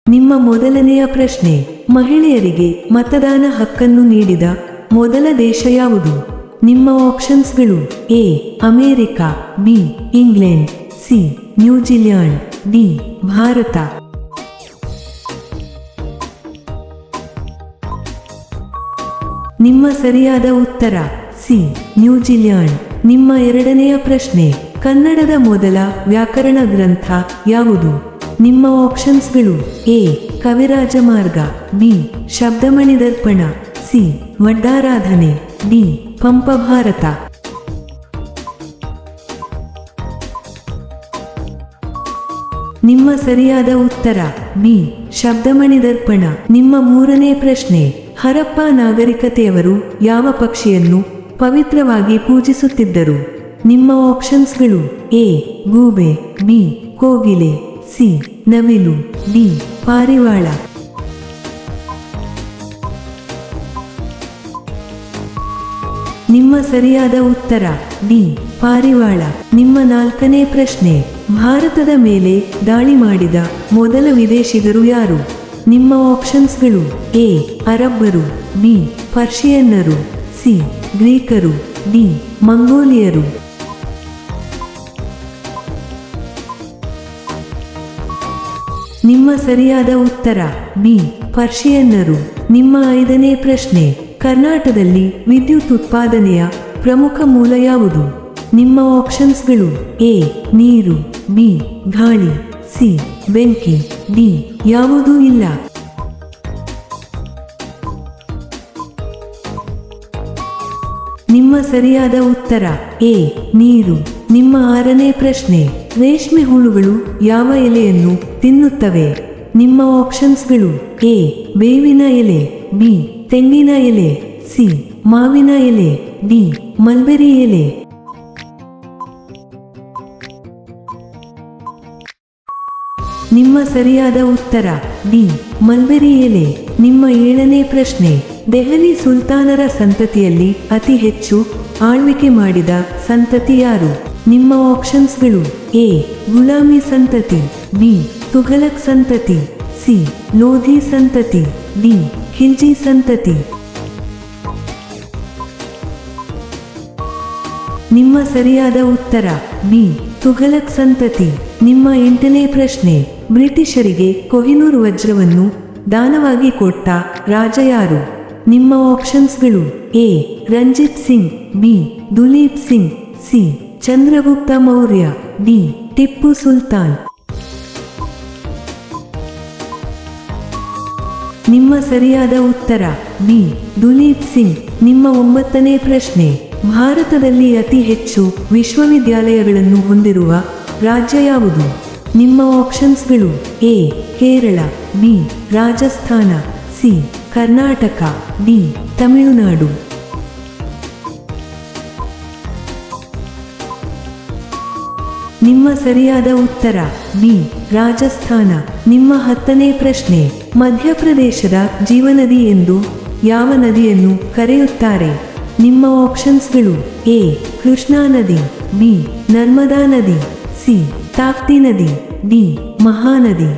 ನಿಮ್ಮ ಮೊದಲನೆಯ ಪ್ರಶ್ನೆ, ಮಹಿಳೆಯರಿಗೆ ಮತದಾನ ಹಕ್ಕನ್ನು ನೀಡಿದ ಮೊದಲ ದೇಶ ಯಾವುದು? ನಿಮ್ಮ ಆಪ್ಷನ್ಸ್ಗಳು: A America, B England, C New Zealand, D Bharat. ನಿಮ್ಮ ಸರಿಯಾದ ಉತ್ತರ ಸಿ ನ್ಯೂಜಿಲ್ಯಾಂಡ್. ನಿಮ್ಮ ಎರಡನೆಯ ಪ್ರಶ್ನೆ, ಕನ್ನಡದ ಮೊದಲ ವ್ಯಾಕರಣ ಗ್ರಂಥ ಯಾವುದು? ನಿಮ್ಮ ಆಪ್ಷನ್ಸ್ಗಳು: A Kavirajamarga, B Shabdamani Darpana, C Vaddaradhane, D Pampabharata. ನಿಮ್ಮ ಸರಿಯಾದ ಉತ್ತರ ಬಿ ಶಬ್ದಮಣಿ ದರ್ಪಣ. ನಿಮ್ಮ ಮೂರನೇ ಪ್ರಶ್ನೆ, ಹರಪ್ಪ ನಾಗರಿಕತೆಯವರು ಯಾವ ಪಕ್ಷಿಯನ್ನು ಪವಿತ್ರವಾಗಿ ಪೂಜಿಸುತ್ತಿದ್ದರು? ನಿಮ್ಮ ಆಪ್ಷನ್ಸ್ಗಳು: ಎ ಗೂಬೆ, ಬಿ ಕೋಗಿಲೆ, ಸಿ ನವಿಲು, ಡಿ ಪಾರಿವಾಳ. ನಿಮ್ಮ ಸರಿಯಾದ ಉತ್ತರ ಡಿ ಪಾರಿವಾಳ. ನಿಮ್ಮ ನಾಲ್ಕನೇ ಪ್ರಶ್ನೆ, ಭಾರತದ ಮೇಲೆ ದಾಳಿ ಮಾಡಿದ ಮೊದಲ ವಿದೇಶಿಗರು ಯಾರು? ನಿಮ್ಮ ಆಪ್ಷನ್ಸ್ಗಳು: ಎ ಅರಬ್ಬರು, ಬಿ ಪರ್ಷಿಯನ್ನರು, ಸಿ ಗ್ರೀಕರು, ಡಿ ಮಂಗೋಲಿಯರು. ನಿಮ್ಮ ಸರಿಯಾದ ಉತ್ತರ ಬಿ ಪರ್ಷಿಯನ್ನರು. ನಿಮ್ಮ ಐದನೇ ಪ್ರಶ್ನೆ, ಕರ್ನಾಟಕದಲ್ಲಿ ವಿದ್ಯುತ್ ಉತ್ಪಾದನೆಯ ಪ್ರಮುಖ ಮೂಲ ಯಾವುದು? ನಿಮ್ಮ ಆಪ್ಷನ್ಸ್ಗಳು: ಎ ನೀರು, ಬಿ ಗಾಳಿ, ಸಿ ಬೆಂಕಿ, ಡಿ ಯಾವುದೂ ಇಲ್ಲ. ನಿಮ್ಮ ಸರಿಯಾದ ಉತ್ತರ ಎ ನೀರು. ನಿಮ್ಮ ಆರನೇ ಪ್ರಶ್ನೆ, ರೇಷ್ಮೆ ಹುಳುಗಳು ಯಾವ ಎಲೆಯನ್ನು ತಿನ್ನುತ್ತವೆ? ನಿಮ್ಮ ಆಪ್ಷನ್ಸ್ಗಳು: ಎ ಬೇವಿನ ಎಲೆ, ಬಿ ತೆಂಗಿನ ಎಲೆ, ಸಿ ಮಾವಿನ ಎಲೆ, ಡಿ ಮಲ್ಬೆರಿ ಎಲೆ. ನಿಮ್ಮ ಸರಿಯಾದ ಉತ್ತರ ಡಿ ಮಲ್ಬೆರಿ ಎಲೆ. ನಿಮ್ಮ ಏಳನೇ ಪ್ರಶ್ನೆ, ದೆಹಲಿ ಸುಲ್ತಾನರ ಸಂತತಿಯಲ್ಲಿ ಅತಿ ಹೆಚ್ಚು ಆಳ್ವಿಕೆ ಮಾಡಿದ ಸಂತತಿ ಯಾರು? ನಿಮ್ಮ ಆಪ್ಷನ್ಸ್ಗಳು: ಎ ಗುಲಾಮಿ ಸಂತತಿ, ಬಿ ತುಘಲಕ್ ಸಂತತಿ, ಸಿ ಲೋಧಿ ಸಂತತಿ, ಡಿ ಖಿಲ್ಜಿ ಸಂತತಿ. ನಿಮ್ಮ ಸರಿಯಾದ ಉತ್ತರ ಬಿ ತುಘಲಕ್ ಸಂತತಿ. ನಿಮ್ಮ ಎಂಟನೇ ಪ್ರಶ್ನೆ, ಬ್ರಿಟಿಷರಿಗೆ ಕೊಹಿನೂರ್ ವಜ್ರವನ್ನು ದಾನವಾಗಿ ಕೊಟ್ಟ ರಾಜ ಯಾರು? ನಿಮ್ಮ ಆಪ್ಷನ್ಸ್ಗಳು: A Ranjit Singh, B Duleep Singh, C Chandragupta Maurya, D Tipu Sultan. ನಿಮ್ಮ ಸರಿಯಾದ ಉತ್ತರ ಬಿ ದುಲೀಪ್ ಸಿಂಗ್. ನಿಮ್ಮ ಒಂಬತ್ತನೇ ಪ್ರಶ್ನೆ, ಭಾರತದಲ್ಲಿ ಅತಿ ಹೆಚ್ಚು ವಿಶ್ವವಿದ್ಯಾಲಯಗಳನ್ನು ಹೊಂದಿರುವ ರಾಜ್ಯ ಯಾವುದು? ನಿಮ್ಮ ಆಪ್ಷನ್ಸ್ಗಳು: A Kerala, B Rajasthan, C Karnataka, D Tamil Nadu. ನಿಮ್ಮ ಸರಿಯಾದ ಉತ್ತರ ಬಿ ರಾಜಸ್ಥಾನ. ನಿಮ್ಮ ಹತ್ತನೇ ಪ್ರಶ್ನೆ, ಮಧ್ಯಪ್ರದೇಶದ ಜೀವನದಿ ಎಂದು ಯಾವ ನದಿಯನ್ನು ಕರೆಯುತ್ತಾರೆ? ನಿಮ್ಮ ಆಪ್ಷನ್ಸ್ಗಳು: ಎ ಕೃಷ್ಣಾ ನದಿ, ಬಿ ನರ್ಮದಾ ನದಿ, ಸಿ ತಾಪ್ತಿ ನದಿ, ಡಿ ಮಹಾನದಿ.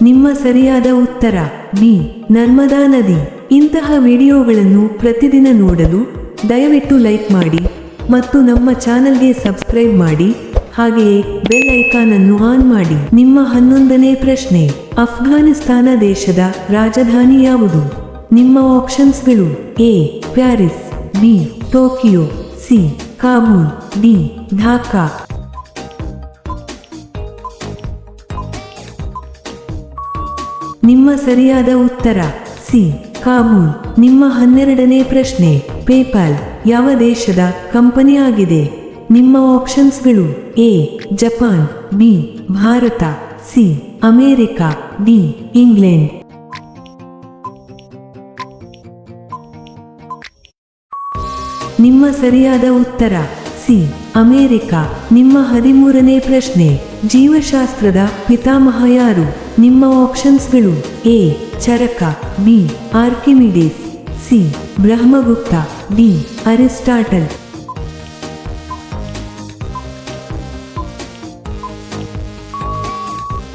ನಿಮ್ಮ ಸರಿಯಾದ ಉತ್ತರ ಬಿ ನರ್ಮದಾ ನದಿ. ಇಂತಹ ವಿಡಿಯೋಗಳನ್ನು ಪ್ರತಿದಿನ ನೋಡಲು ದಯವಿಟ್ಟು ಲೈಕ್ ಮಾಡಿ ಮತ್ತು ನಮ್ಮ ಚಾನಲ್ಗೆ ಸಬ್ಸ್ಕ್ರೈಬ್ ಮಾಡಿ, ಹಾಗೆಯೇ ಬೆಲ್ ಐಕಾನ್ ಅನ್ನು ಆನ್ ಮಾಡಿ. ನಿಮ್ಮ 11ನೇ ಪ್ರಶ್ನೆ, ಅಫ್ಘಾನಿಸ್ತಾನ ದೇಶದ ರಾಜಧಾನಿ ಯಾವುದು? ನಿಮ್ಮ ಆಪ್ಷನ್ಸ್ಗಳು: A Paris, B Tokyo, C Kabul, D Dhaka. ನಿಮ್ಮ ಸರಿಯಾದ ಉತ್ತರ ಸಿ ಕಾಬೂಲ್. ನಿಮ್ಮ 12ನೇ ಪ್ರಶ್ನೆ, ಪೇಪಾಲ್ ಯಾವ ದೇಶದ ಕಂಪನಿ ಆಗಿದೆ? ನಿಮ್ಮ ಆಪ್ಷನ್ಸ್ಗಳು: A Japan, B Bharat, C America, D England. ನಿಮ್ಮ ಸರಿಯಾದ ಉತ್ತರ ಸಿ ಅಮೆರಿಕ. ನಿಮ್ಮ 13ನೇ ಪ್ರಶ್ನೆ, ಜೀವಶಾಸ್ತ್ರದ ಪಿತಾಮಹ ಯಾರು? ನಿಮ್ಮ ಆಪ್ಷನ್ಸ್ಗಳು: A Charaka, B Archimedes, C Brahmagupta, D Aristotle.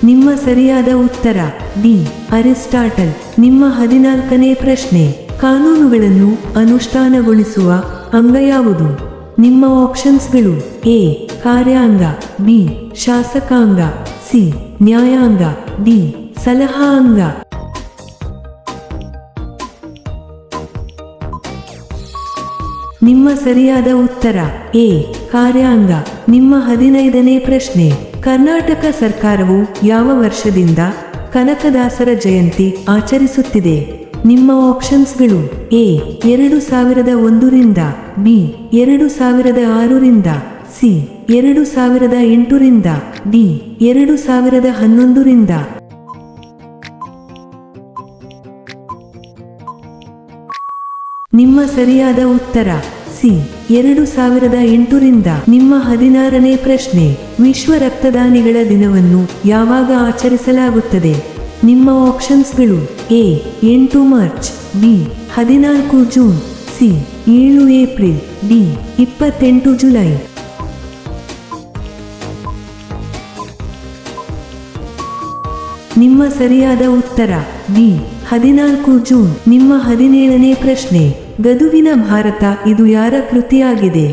ನಿಮ್ಮ ಸರಿಯಾದ ಉತ್ತರ ಡಿ ಅರಿಸ್ಟಾಟಲ್. ನಿಮ್ಮ 14ನೇ ಪ್ರಶ್ನೆ, ಕಾನೂನುಗಳನ್ನು ಅನುಷ್ಠಾನಗೊಳಿಸುವ ಅಂಗ ಯಾವುದು? ನಿಮ್ಮ ಆಪ್ಷನ್ಸ್ಗಳು: ಎ ಕಾರ್ಯಾಂಗ, ಬಿ ಶಾಸಕಾಂಗ, ಸಿ ನ್ಯಾಯಾಂಗ, ಡಿ ಸಲಹಾ ಅಂಗ. ನಿಮ್ಮ ಸರಿಯಾದ ಉತ್ತರ ಎ ಕಾರ್ಯಾಂಗ. ನಿಮ್ಮ 15ನೇ ಪ್ರಶ್ನೆ, ಕರ್ನಾಟಕ ಸರ್ಕಾರವು ಯಾವ ವರ್ಷದಿಂದ ಕನಕದಾಸರ ಜಯಂತಿ ಆಚರಿಸುತ್ತಿದೆ? ನಿಮ್ಮ ಆಪ್ಷನ್ಸ್ಗಳು: ಎ 2001 ರಿಂದ, ಬಿ 2006 ರಿಂದ, ಸಿ 2008 ರಿಂದ, ಡಿ 2011 ರಿಂದ. ನಿಮ್ಮ ಸರಿಯಾದ ಉತ್ತರ ಸಿ 2008 ರಿಂದ. ನಿಮ್ಮ 16ನೇ ಪ್ರಶ್ನೆ, ವಿಶ್ವ ರಕ್ತದಾನಿಗಳ ದಿನವನ್ನು ಯಾವಾಗ ಆಚರಿಸಲಾಗುತ್ತದೆ? ನಿಮ್ಮ ಆಪ್ಷನ್ಸ್ಗಳು: A 8 March, B 14 June, C 7 April, D 28 July. ನಿಮ್ಮ ಸರಿಯಾದ ಉತ್ತರ ಬಿ 14 ಜೂನ್. ನಿಮ್ಮ 17ನೇ ಪ್ರಶ್ನೆ, ಗದುಗಿನ ಭಾರತ ಇದು ಯಾರ ಕೃತಿಯಾಗಿದೆ?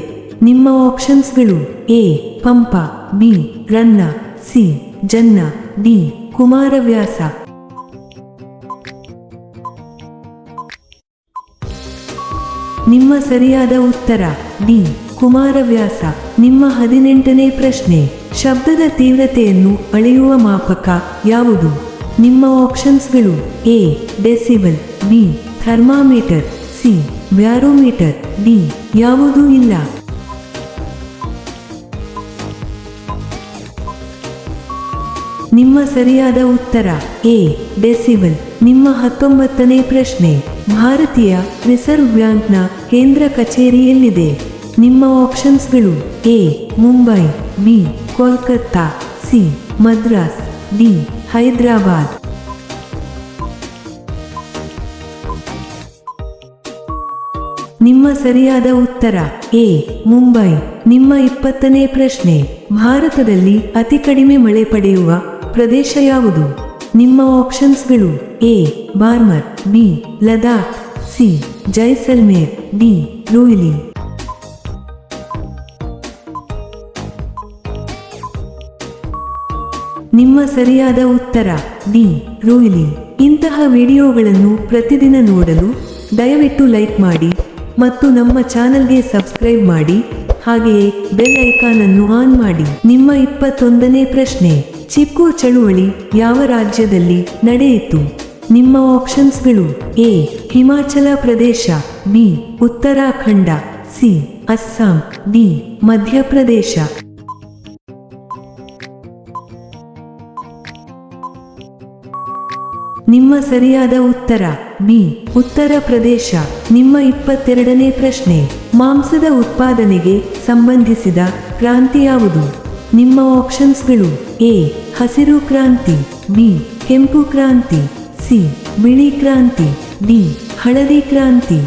ನಿಮ್ಮ ಆಪ್ಷನ್ಸ್ಗಳು: A Pampa, B Ranna, C Janna, D Kumaravyasa. ನಿಮ್ಮ ಸರಿಯಾದ ಉತ್ತರ ಡಿ ಕುಮಾರವ್ಯಾಸ. ನಿಮ್ಮ 18ನೇ ಪ್ರಶ್ನೆ, ಶಬ್ದದ ತೀವ್ರತೆಯನ್ನು ಅಳೆಯುವ ಮಾಪಕ ಯಾವುದು? ನಿಮ್ಮ ಆಪ್ಷನ್ಸ್ಗಳು: A decibel, B thermometer, C barometer, D ಯಾವುದೂ ಇಲ್ಲ. ನಿಮ್ಮ ಸರಿಯಾದ ಉತ್ತರ ಎ ಡೆಸಿಬಲ್. ನಿಮ್ಮ 19ನೇ ಪ್ರಶ್ನೆ, ಭಾರತೀಯ ರಿಸರ್ವ್ ಬ್ಯಾಂಕ್ನ ಕೇಂದ್ರ ಕಚೇರಿ ಎಲ್ಲಿದೆ? ನಿಮ್ಮ ಆಪ್ಷನ್ಸ್ಗಳು: A Mumbai, B Kolkata, C Madras, D Hyderabad. ನಿಮ್ಮ ಸರಿಯಾದ ಉತ್ತರ ಎ ಮುಂಬೈ. ನಿಮ್ಮ 20ನೇ ಪ್ರಶ್ನೆ, ಭಾರತದಲ್ಲಿ ಅತಿ ಕಡಿಮೆ ಮಳೆ ಪಡೆಯುವ ಪ್ರದೇಶ ಯಾವುದು? ನಿಮ್ಮ ಆಪ್ಷನ್ಸ್ಗಳು: A Barmer, B Ladakh, C Jaisalmer, D ರೂಯ್ಲಿ. ನಿಮ್ಮ ಸರಿಯಾದ ಉತ್ತರ ಡಿ ರೂಯ್ಲಿ. ಇಂತಹ ವಿಡಿಯೋಗಳನ್ನು ಪ್ರತಿದಿನ ನೋಡಲು ದಯವಿಟ್ಟು ಲೈಕ್ ಮಾಡಿ ಮತ್ತು ನಮ್ಮ ಚಾನಲ್ಗೆ ಸಬ್ಸ್ಕ್ರೈಬ್ ಮಾಡಿ, ಹಾಗೆಯೇ ಬೆಲ್ ಐಕಾನ್ ಅನ್ನು ಆನ್ ಮಾಡಿ. ನಿಮ್ಮ 21ನೇ ಪ್ರಶ್ನೆ, ಚಿಪ್ಕೋ ಚಳುವಳಿ ಯಾವ ರಾಜ್ಯದಲ್ಲಿ ನಡೆಯಿತು? ನಿಮ್ಮ ಆಪ್ಷನ್ಸ್ಗಳು: A Himachal Pradesh, B Uttarakhand, C Assam, D Madhya Pradesh. ನಿಮ್ಮ ಸರಿಯಾದ ಉತ್ತರ ಬಿ ಉತ್ತರ ಪ್ರದೇಶ. ನಿಮ್ಮ 22ನೇ ಪ್ರಶ್ನೆ, ಮಾಂಸದ ಉತ್ಪಾದನೆಗೆ ಸಂಬಂಧಿಸಿದ ಕ್ರಾಂತಿ ಯಾವುದು? ನಿಮ್ಮ ಆಪ್ಷನ್ಸ್ಗಳು: ಎ ಹಸಿರು ಕ್ರಾಂತಿ, ಬಿ ಕೆಂಪು ಕ್ರಾಂತಿ, ಸಿ ಬಿಳಿ ಕ್ರಾಂತಿ, ಡಿ ಹಳದಿ ಕ್ರಾಂತಿ.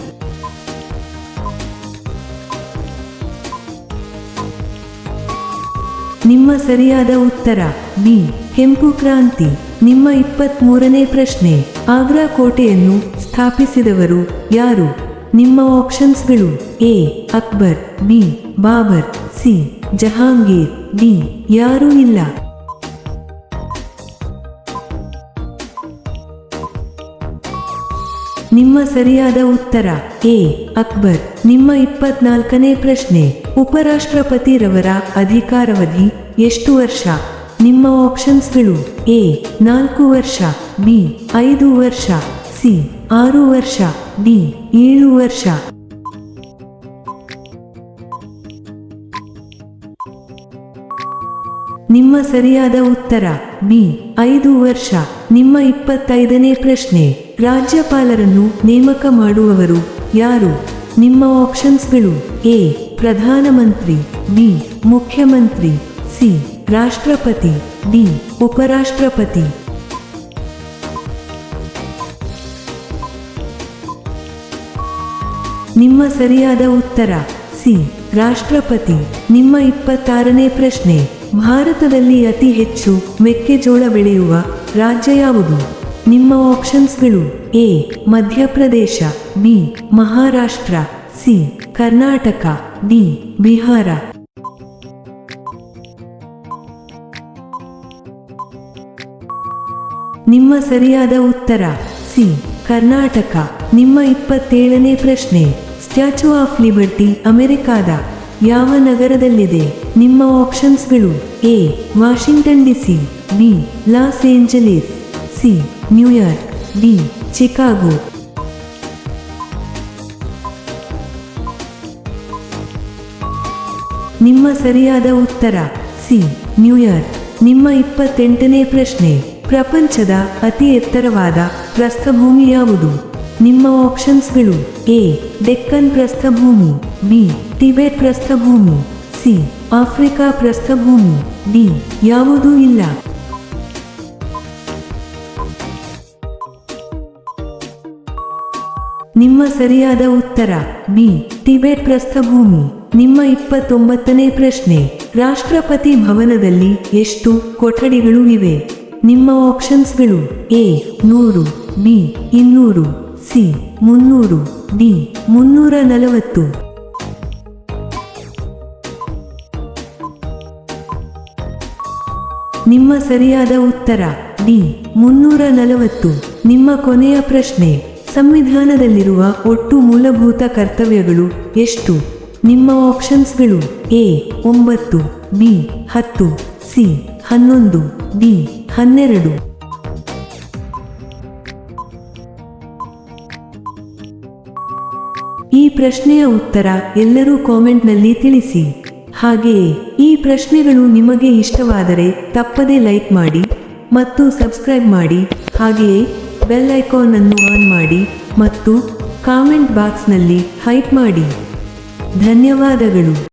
ನಿಮ್ಮ ಸರಿಯಾದ ಉತ್ತರ ಬಿ ಕೆಂಪು ಕ್ರಾಂತಿ. ನಿಮ್ಮ 23ನೇ ಪ್ರಶ್ನೆ, ಆಗ್ರಾ ಕೋಟೆಯನ್ನು ಸ್ಥಾಪಿಸಿದವರು ಯಾರು? ನಿಮ್ಮ ಆಪ್ಷನ್ಸ್ಗಳು: A Akbar, B Babur, C Jahangir, D ಯಾರೂ ಇಲ್ಲ. ನಿಮ್ಮ ಸರಿಯಾದ ಉತ್ತರ ಎ ಅಕ್ಬರ್. ನಿಮ್ಮ 24ನೇ ಪ್ರಶ್ನೆ, ಉಪರಾಷ್ಟ್ರಪತಿ ರವರ ಅಧಿಕಾರಾವಧಿ ಎಷ್ಟು ವರ್ಷ? ನಿಮ್ಮ ಆಪ್ಷನ್ಸ್ಗಳು: ಎ 4 ವರ್ಷ, ಬಿ 5 ವರ್ಷ, ಸಿ 6 ವರ್ಷ, ಡಿ 7 ವರ್ಷ. ನಿಮ್ಮ ಸರಿಯಾದ ಉತ್ತರ ಬಿ 5 ವರ್ಷ. ನಿಮ್ಮ 25ನೇ ಪ್ರಶ್ನೆ, ರಾಜ್ಯಪಾಲರನ್ನು ನೇಮಕ ಮಾಡುವವರು ಯಾರು? ನಿಮ್ಮ ಆಪ್ಷನ್ಸ್ಗಳು: ಎ ಪ್ರಧಾನಮಂತ್ರಿ, ಬಿ ಮುಖ್ಯಮಂತ್ರಿ, ಸಿ ರಾಷ್ಟ್ರಪತಿ, ಡಿ ಉಪರಾಷ್ಟ್ರಪತಿ. ನಿಮ್ಮ ಸರಿಯಾದ ಉತ್ತರ ಸಿ ರಾಷ್ಟ್ರಪತಿ. ನಿಮ್ಮ 26ನೇ ಪ್ರಶ್ನೆ, ಭಾರತದಲ್ಲಿ ಅತಿ ಹೆಚ್ಚು ಮೆಕ್ಕೆಜೋಳ ಬೆಳೆಯುವ ರಾಜ್ಯ ಯಾವುದು? ನಿಮ್ಮ ಆಪ್ಷನ್ಸ್ಗಳು: A Madhya Pradesh, B Maharashtra, C Karnataka, D Bihar. ನಿಮ್ಮ ಸರಿಯಾದ ಉತ್ತರ ಸಿ ಕರ್ನಾಟಕ. ನಿಮ್ಮ 27ನೇ ಪ್ರಶ್ನೆ: ಸ್ಟ್ಯಾಚ್ಯೂ ಆಫ್ ಲಿಬರ್ಟಿ ಅಮೆರಿಕಾದ ಯಾವ ನಗರದಲ್ಲಿದೆ? ನಿಮ್ಮ ಆಪ್ಷನ್ಸ್ಗಳು: A Washington DC, B Los Angeles, C New York, D Chicago. ನಿಮ್ಮ ಸರಿಯಾದ ಉತ್ತರ ಸಿ ನ್ಯೂಯಾರ್ಕ್. ನಿಮ್ಮ 28ನೇ ಪ್ರಶ್ನೆ: ಪ್ರಪಂಚದ ಅತಿ ಎತ್ತರವಾದ ಪ್ರಸ್ಥಭೂಮಿ ಯಾವುದು? ನಿಮ್ಮ ಆಪ್ಷನ್ಸ್ಗಳು: ಎ ಡೆಕ್ಕನ್ ಪ್ರಸ್ಥಭೂಮಿ, ಬಿ ಟಿಬೆಟ್ ಪ್ರಸ್ಥಭೂಮಿ, ಸಿ ಆಫ್ರಿಕಾ ಪ್ರಸ್ಥಭೂಮಿ, ಡಿ ಯಾವುದೂ ಇಲ್ಲ. ನಿಮ್ಮ ಸರಿಯಾದ ಉತ್ತರ ಬಿ ಟಿಬೆಟ್ ಪ್ರಸ್ಥಭೂಮಿ. ನಿಮ್ಮ 29ನೇ ಪ್ರಶ್ನೆ: ರಾಷ್ಟ್ರಪತಿ ಭವನದಲ್ಲಿ ಎಷ್ಟು ಕೊಠಡಿಗಳು ಇವೆ? ನಿಮ್ಮ ಆಪ್ಷನ್ಸ್ಗಳು: ಎ 100, ಬಿ 200, ಸಿ 300, ಡಿ 340. ನಿಮ್ಮ ಸರಿಯಾದ ಉತ್ತರ ಡಿ 340. ನಿಮ್ಮ ಕೊನೆಯ ಪ್ರಶ್ನೆ: ಸಂವಿಧಾನದಲ್ಲಿರುವ ಒಟ್ಟು ಮೂಲಭೂತ ಕರ್ತವ್ಯಗಳು ಎಷ್ಟು? ನಿಮ್ಮ ಆಪ್ಷನ್ಸ್ಗಳು: ಎ 9, ಬಿ 10, ಸಿ 11, ಡಿ 12. ಈ ಪ್ರಶ್ನೆಯ ಉತ್ತರ ಎಲ್ಲರೂ ಕಾಮೆಂಟ್ನಲ್ಲಿ ತಿಳಿಸಿ. ಹಾಗೆಯೇ ಈ ಪ್ರಶ್ನೆಗಳು ನಿಮಗೆ ಇಷ್ಟವಾದರೆ ತಪ್ಪದೇ ಲೈಕ್ ಮಾಡಿ ಮತ್ತು ಸಬ್ಸ್ಕ್ರೈಬ್ ಮಾಡಿ. ಹಾಗೆಯೇ ಬೆಲ್ ಐಕಾನ್ ಅನ್ನು ಆನ್ ಮಾಡಿ ಮತ್ತು ಕಾಮೆಂಟ್ ಬಾಕ್ಸ್ನಲ್ಲಿ ಹೈಪ್ ಮಾಡಿ. ಧನ್ಯವಾದಗಳು.